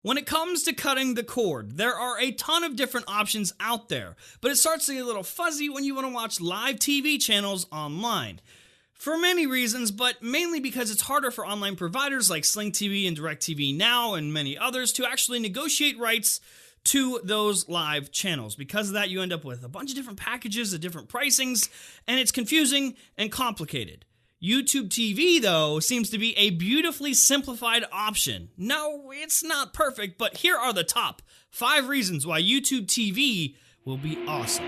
When it comes to cutting the cord, there are a ton of different options out there, but it starts to get a little fuzzy when you want to watch live TV channels online. For many reasons, but mainly because it's harder for online providers like Sling TV and DirecTV Now and many others to actually negotiate rights to those live channels. Because of that, you end up with a bunch of different packages at different pricings, and it's confusing and complicated. YouTube TV, though, seems to be a beautifully simplified option. No, it's not perfect, but here are the top 5 reasons why YouTube TV will be awesome.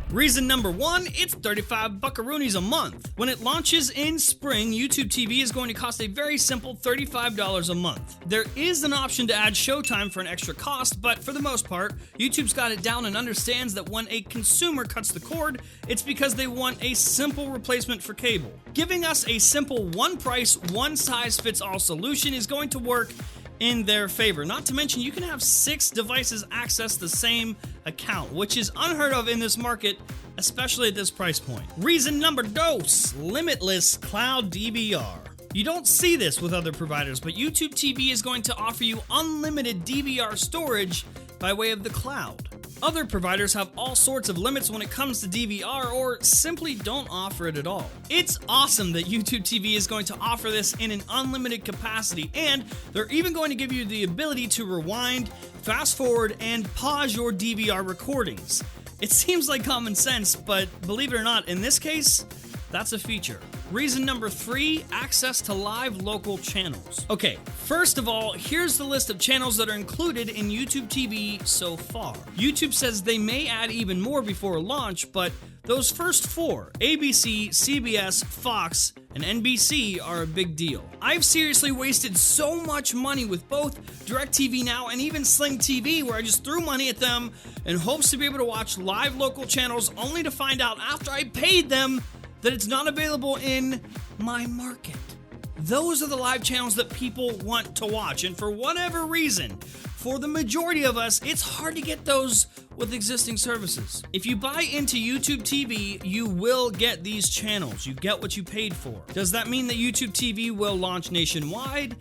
Reason number 1, it's 35 buckaroonies a month. When it launches in spring, YouTube TV is going to cost a very simple $35 a month. There is an option to add Showtime for an extra cost, but for the most part, YouTube's got it down and understands that when a consumer cuts the cord, it's because they want a simple replacement for cable. Giving us a simple one price, one size fits all solution is going to work in their favor. Not to mention, you can have 6 devices access the same account, which is unheard of in this market, especially at this price point. Reason number 2, limitless cloud DVR. You don't see this with other providers, but YouTube TV is going to offer you unlimited DVR storage by way of the cloud. Other providers have all sorts of limits when it comes to DVR or simply don't offer it at all. It's awesome that YouTube TV is going to offer this in an unlimited capacity, and they're even going to give you the ability to rewind, fast forward, and pause your DVR recordings. It seems like common sense, but believe it or not, in this case, that's a feature. Reason number 3, access to live local channels. Okay, first of all, here's the list of channels that are included in YouTube TV so far. YouTube says they may add even more before launch, but those first 4, ABC, CBS, Fox, and NBC, are a big deal. I've seriously wasted so much money with both DirecTV Now and even Sling TV, where I just threw money at them in hopes to be able to watch live local channels, only to find out after I paid them that it's not available in my market. Those are the live channels that people want to watch, and for whatever reason, for the majority of us, it's hard to get those with existing services. If you buy into YouTube TV, you will get these channels. You get what you paid for. Does that mean that YouTube TV will launch nationwide?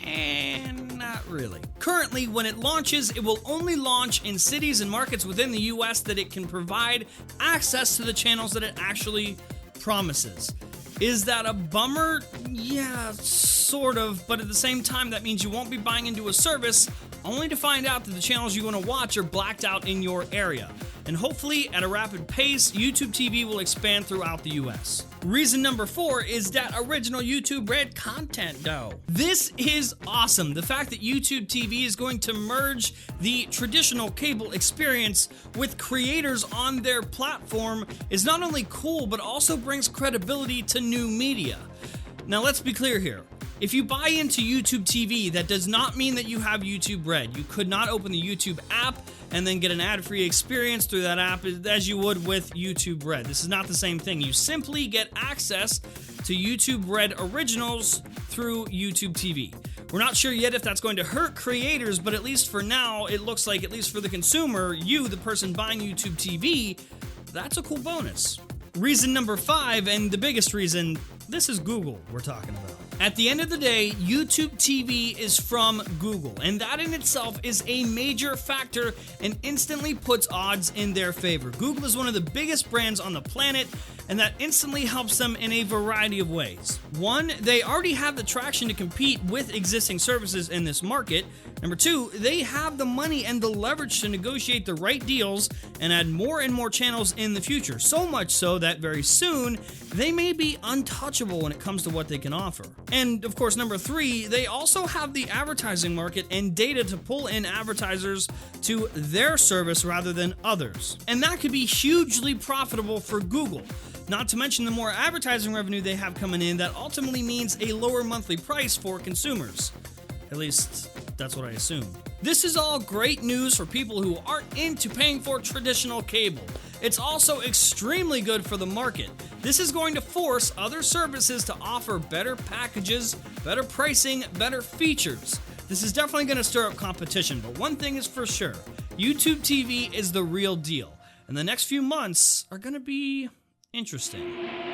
And not really. Currently, when it launches, it will only launch in cities and markets within the US that it can provide access to the channels that it actually promises. Is that a bummer? Yeah, sort of, but at the same time, that means you won't be buying into a service only to find out that the channels you want to watch are blacked out in your area. And hopefully, at a rapid pace, YouTube TV will expand throughout the US. Reason number 4 is that original YouTube Red content, though. This is awesome. The fact that YouTube TV is going to merge the traditional cable experience with creators on their platform is not only cool, but also brings credibility to new media. Now, let's be clear here. If you buy into YouTube TV, that does not mean that you have YouTube Red. You could not open the YouTube app and then get an ad-free experience through that app as you would with YouTube Red. This is not the same thing. You simply get access to YouTube Red originals through YouTube TV. We're not sure yet if that's going to hurt creators, but at least for now, it looks like, at least for the consumer, you, the person buying YouTube TV, that's a cool bonus. Reason number 5, and the biggest reason, this is Google we're talking about. At the end of the day, YouTube TV is from Google, and that in itself is a major factor and instantly puts odds in their favor. Google is one of the biggest brands on the planet, and that instantly helps them in a variety of ways. 1, they already have the traction to compete with existing services in this market. Number 2, they have the money and the leverage to negotiate the right deals and add more and more channels in the future. So much so that very soon, they may be untouchable when it comes to what they can offer. And of course, number 3, they also have the advertising market and data to pull in advertisers to their service rather than others. And that could be hugely profitable for Google. Not to mention the more advertising revenue they have coming in, that ultimately means a lower monthly price for consumers. At least, that's what I assume. This is all great news for people who aren't into paying for traditional cable. It's also extremely good for the market. This is going to force other services to offer better packages, better pricing, better features. This is definitely going to stir up competition, but one thing is for sure, YouTube TV is the real deal, and the next few months are going to be interesting.